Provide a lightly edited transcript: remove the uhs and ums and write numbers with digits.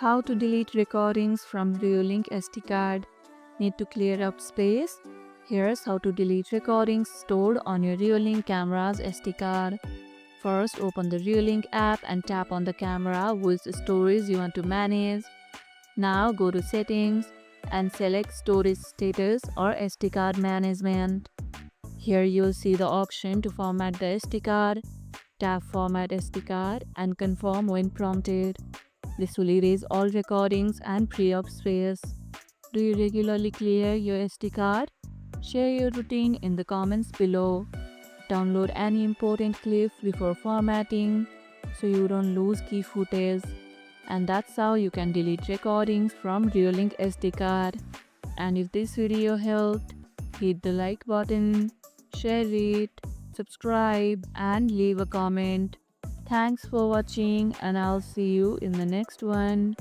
How to delete recordings from Reolink SD card. Need to clear up space? Here's how to delete recordings stored on your Reolink camera's SD card. First, open the Reolink app and tap on the camera with the storage you want to manage. Now go to Settings and select Storage Status or SD card Management. Here you'll see the option to format the SD card. Tap Format SD card and confirm when prompted. This will erase all recordings and free up space. Do you regularly clear your SD card? Share your routine in the comments below. Download any important clips before formatting so you don't lose key footage. And that's how you can delete recordings from Reolink SD card. And if this video helped, hit the like button, share it, subscribe and leave a comment. Thanks for watching and I'll see you in the next one.